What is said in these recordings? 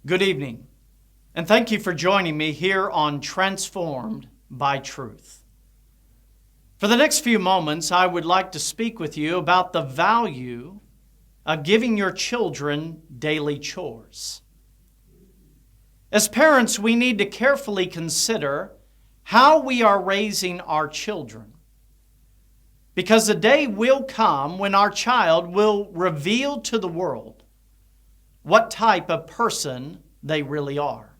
Good evening, and thank you for joining me here on Transformed by Truth. For the next few moments, I would like to speak with you about the value of giving your children daily chores. As parents, we need to carefully consider how we are raising our children, because the day will come when our child will reveal to the world what type of person they really are.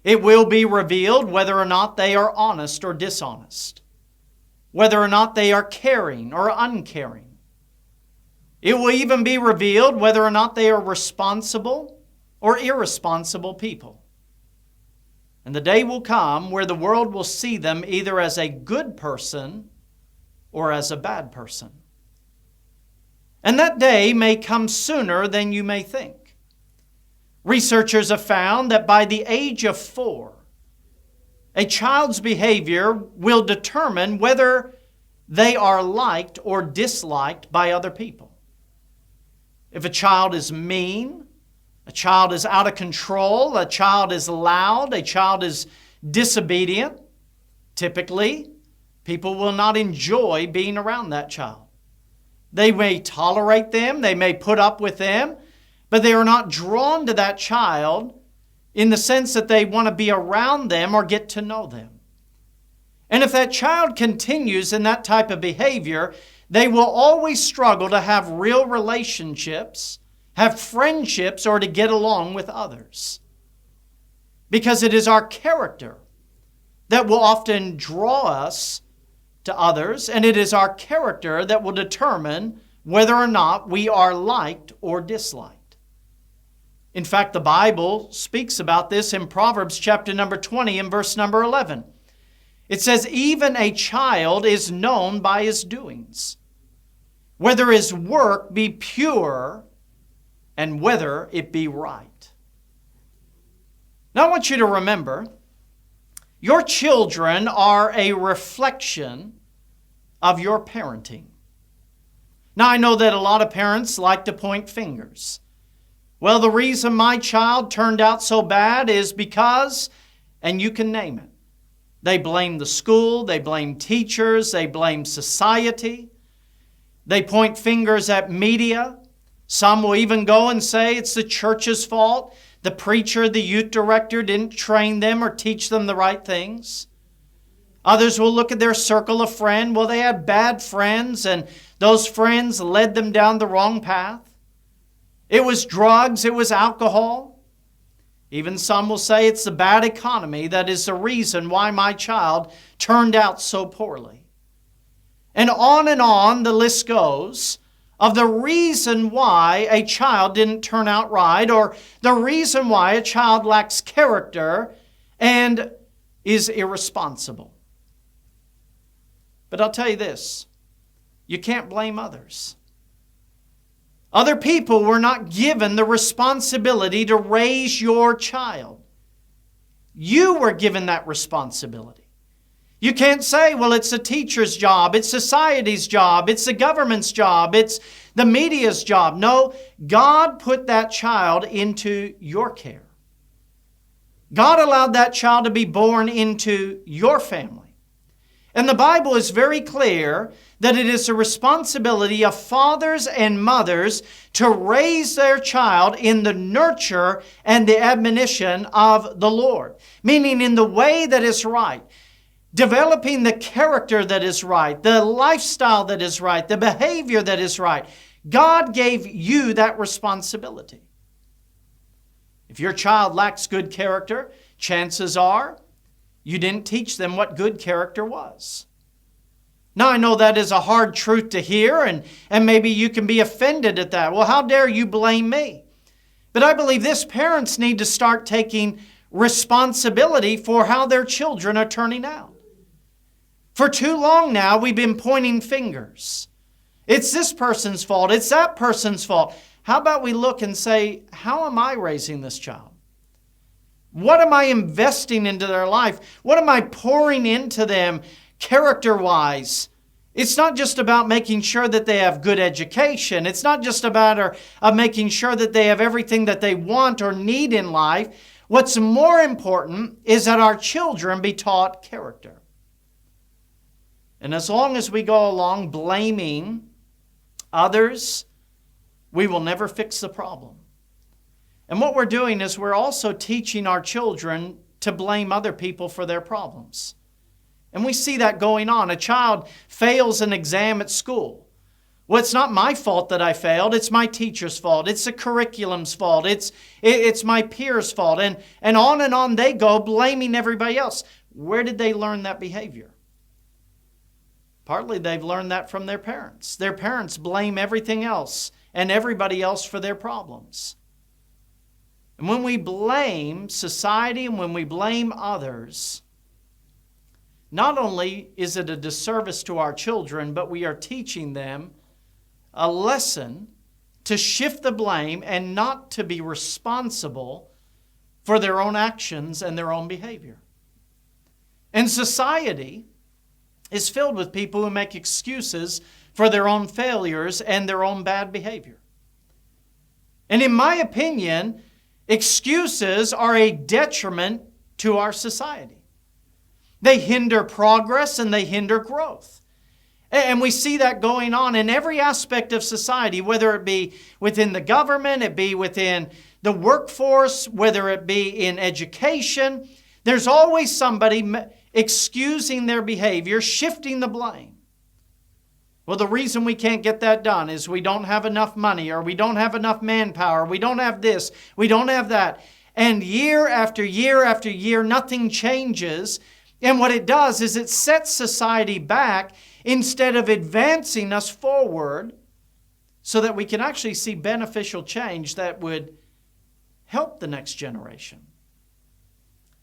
It will be revealed whether or not they are honest or dishonest, whether or not they are caring or uncaring. It will even be revealed whether or not they are responsible or irresponsible people. And the day will come where the world will see them either as a good person or as a bad person. And that day may come sooner than you may think. Researchers have found that by the age of 4, a child's behavior will determine whether they are liked or disliked by other people. If a child is mean, a child is out of control, a child is loud, a child is disobedient, typically, people will not enjoy being around that child. They may tolerate them, they may put up with them, but they are not drawn to that child in the sense that they want to be around them or get to know them. And if that child continues in that type of behavior, they will always struggle to have real relationships, have friendships, or to get along with others. Because it is our character that will often draw us to others, and it is our character that will determine whether or not we are liked or disliked. In fact, the Bible speaks about this in Proverbs chapter number 20 and verse number 11. It says, "Even a child is known by his doings, whether his work be pure and whether it be right." Now I want you to remember, your children are a reflection of your parenting. Now, I know that a lot of parents like to point fingers. Well, the reason my child turned out so bad is because, and you can name it. They blame the school, they blame teachers, they blame society. They point fingers at media. Some will even go and say it's the church's fault. The preacher, the youth director didn't train them or teach them the right things. Others will look at their circle of friends. Well, they had bad friends, and those friends led them down the wrong path. It was drugs, it was alcohol. Even some will say it's the bad economy that is the reason why my child turned out so poorly. And on the list goes of the reason why a child didn't turn out right, or the reason why a child lacks character and is irresponsible. But I'll tell you this, you can't blame others. Other people were not given the responsibility to raise your child. You were given that responsibility. You can't say, well, it's the teacher's job, it's society's job, it's the government's job, it's the media's job. No, God put that child into your care. God allowed that child to be born into your family. And the Bible is very clear that it is the responsibility of fathers and mothers to raise their child in the nurture and the admonition of the Lord, meaning in the way that is right. Developing the character that is right, the lifestyle that is right, the behavior that is right. God gave you that responsibility. If your child lacks good character, chances are you didn't teach them what good character was. Now, I know that is a hard truth to hear, and maybe you can be offended at that. Well, how dare you blame me? But I believe this, parents need to start taking responsibility for how their children are turning out. For too long now, we've been pointing fingers. It's this person's fault. It's that person's fault. How about we look and say, how am I raising this child? What am I investing into their life? What am I pouring into them character-wise It's not just about making sure that they have good education. It's not just about making sure that they have everything that they want or need in life. What's more important is that our children be taught character. And as long as we go along blaming others, we will never fix the problem. And what we're doing is we're also teaching our children to blame other people for their problems. And we see that going on. A child fails an exam at school. Well, it's not my fault that I failed. It's my teacher's fault. It's the curriculum's fault. It's my peers' fault. And on they go, blaming everybody else. Where did they learn that behavior? Partly they've learned that from their parents. Their parents blame everything else and everybody else for their problems. And when we blame society and when we blame others, not only is it a disservice to our children, but we are teaching them a lesson to shift the blame and not to be responsible for their own actions and their own behavior. And society is filled with people who make excuses for their own failures and their own bad behavior. And in my opinion, excuses are a detriment to our society. They hinder progress and they hinder growth. And we see that going on in every aspect of society, whether it be within the government, it be within the workforce, whether it be in education. There's always somebody excusing their behavior, shifting the blame. Well, the reason we can't get that done is we don't have enough money, or we don't have enough manpower, we don't have this, we don't have that. And year after year after year, nothing changes. And what it does is it sets society back instead of advancing us forward so that we can actually see beneficial change that would help the next generation.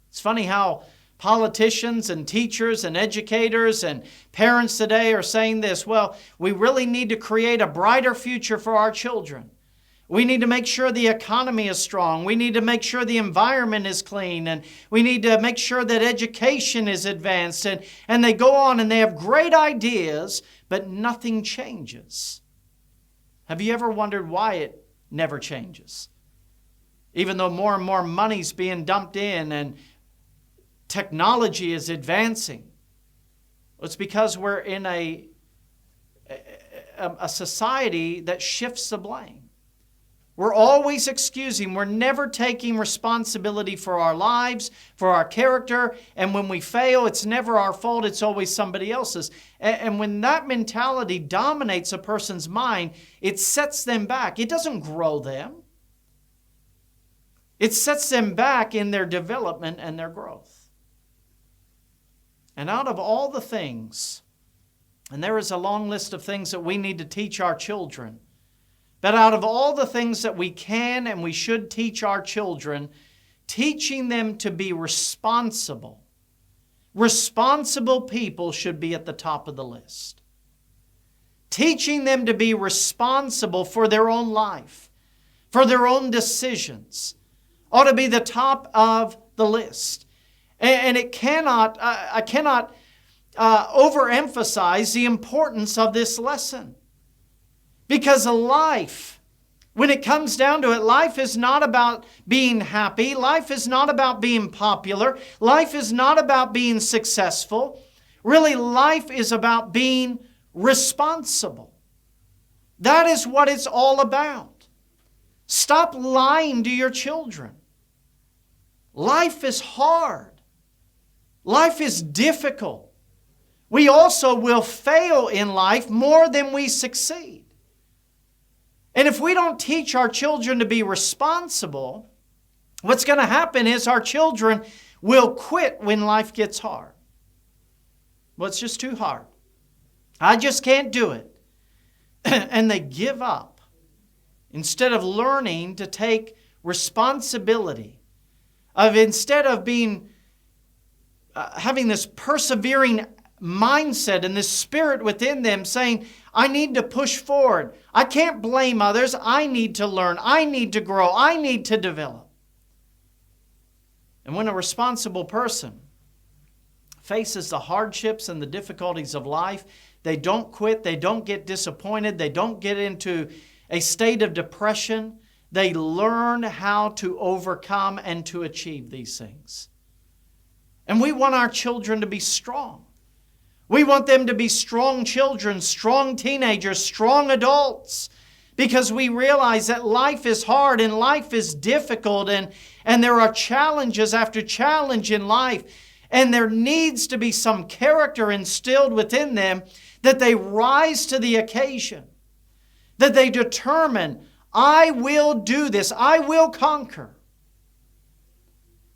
It's funny how politicians and teachers and educators and parents today are saying this. Well, we really need to create a brighter future for our children. We need to make sure the economy is strong. We need to make sure the environment is clean. And we need to make sure that education is advanced. And they go on and they have great ideas, but nothing changes. Have you ever wondered why it never changes? Even though more and more money's being dumped in and technology is advancing. It's because we're in a society that shifts the blame. We're always excusing. We're never taking responsibility for our lives, for our character. And when we fail, it's never our fault. It's always somebody else's. And when that mentality dominates a person's mind, it sets them back. It doesn't grow them. It sets them back in their development and their growth. And out of all the things, and there is a long list of things that we need to teach our children, but out of all the things that we can and we should teach our children, teaching them to be responsible. Responsible people should be at the top of the list. Teaching them to be responsible for their own life, for their own decisions, ought to be the top of the list. And I cannot overemphasize the importance of this lesson. Because life, when it comes down to it, life is not about being happy. Life is not about being popular. Life is not about being successful. Really, life is about being responsible. That is what it's all about. Stop lying to your children. Life is hard. Life is difficult. We also will fail in life more than we succeed. And if we don't teach our children to be responsible, what's going to happen is our children will quit when life gets hard. Well, it's just too hard. I just can't do it. And they give up instead of learning to take responsibility, instead of being having this persevering mindset and this spirit within them saying, I need to push forward. I can't blame others. I need to learn. I need to grow. I need to develop. And when a responsible person faces the hardships and the difficulties of life, They don't quit. They don't get disappointed. They don't get into a state of depression. They learn how to overcome and to achieve these things. And we want our children to be strong. We want them to be strong children, strong teenagers, strong adults, because we realize that life is hard and life is difficult, and there are challenges after challenge in life, and there needs to be some character instilled within them that they rise to the occasion, that they determine, I will do this, I will conquer.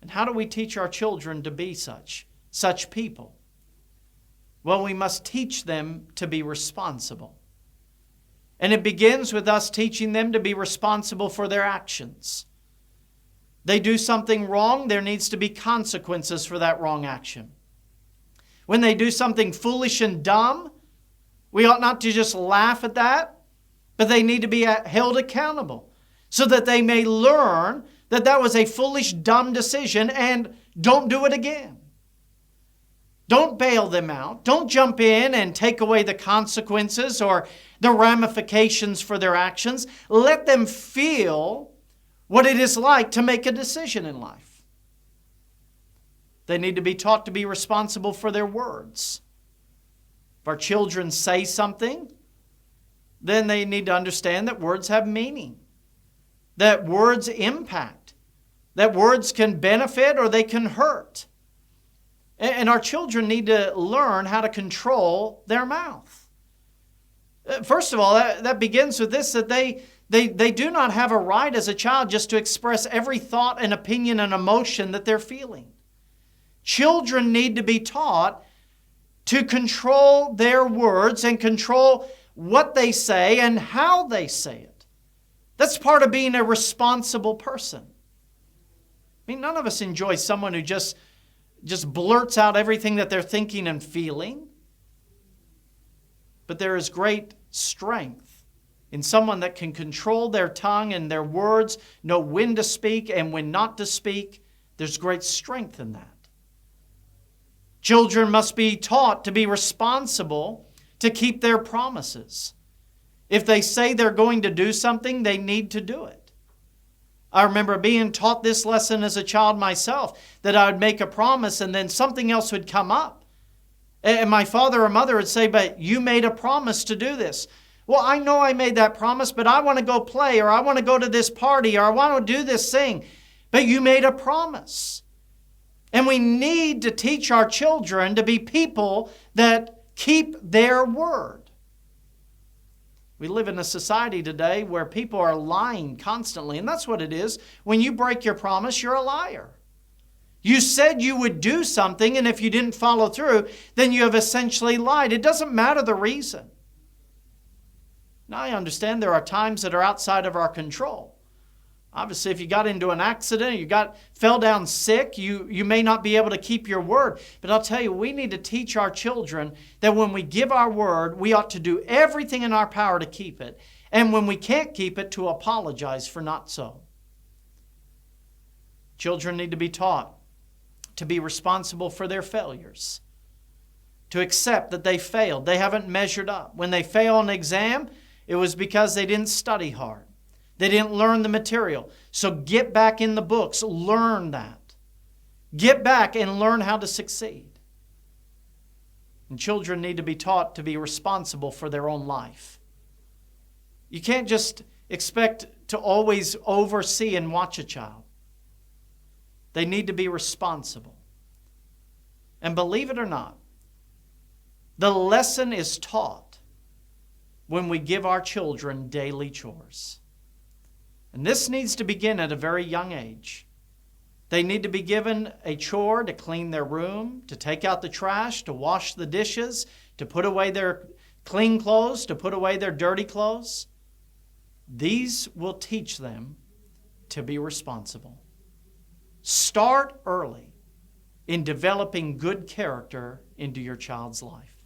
And how do we teach our children to be such people? Well, we must teach them to be responsible. And it begins with us teaching them to be responsible for their actions. They do something wrong, there needs to be consequences for that wrong action. When they do something foolish and dumb, we ought not to just laugh at that, but they need to be held accountable so that they may learn that that was a foolish, dumb decision and don't do it again. Don't bail them out. Don't jump in and take away the consequences or the ramifications for their actions. Let them feel what it is like to make a decision in life. They need to be taught to be responsible for their words. If our children say something, then they need to understand that words have meaning, that words impact, that words can benefit or they can hurt. And our children need to learn how to control their mouth. First of all, that begins with this, that they do not have a right as a child just to express every thought and opinion and emotion that they're feeling. Children need to be taught to control their words and control what they say and how they say it. That's part of being a responsible person. I mean, none of us enjoy someone who just blurts out everything that they're thinking and feeling. But there is great strength in someone that can control their tongue and their words, know when to speak and when not to speak. There's great strength in that. Children must be taught to be responsible to keep their promises. If they say they're going to do something, they need to do it. I remember being taught this lesson as a child myself, that I would make a promise and then something else would come up. And my father or mother would say, but you made a promise to do this. Well, I know I made that promise, but I want to go play, or I want to go to this party, or I want to do this thing. But you made a promise. And we need to teach our children to be people that keep their word. We live in a society today where people are lying constantly, and that's what it is. When you break your promise, you're a liar. You said you would do something, and if you didn't follow through, then you have essentially lied. It doesn't matter the reason. Now, I understand there are times that are outside of our control. Obviously, if you got into an accident, fell down sick, you may not be able to keep your word. But I'll tell you, we need to teach our children that when we give our word, we ought to do everything in our power to keep it. And when we can't keep it, to apologize for not so. Children need to be taught to be responsible for their failures, to accept that they failed. They haven't measured up. When they fail an exam, it was because they didn't study hard. They didn't learn the material. So get back in the books. Learn that. Get back and learn how to succeed. And children need to be taught to be responsible for their own life. You can't just expect to always oversee and watch a child. They need to be responsible. And believe it or not, the lesson is taught when we give our children daily chores. And this needs to begin at a very young age. They need to be given a chore to clean their room, to take out the trash, to wash the dishes, to put away their clean clothes, to put away their dirty clothes. These will teach them to be responsible. Start early in developing good character into your child's life.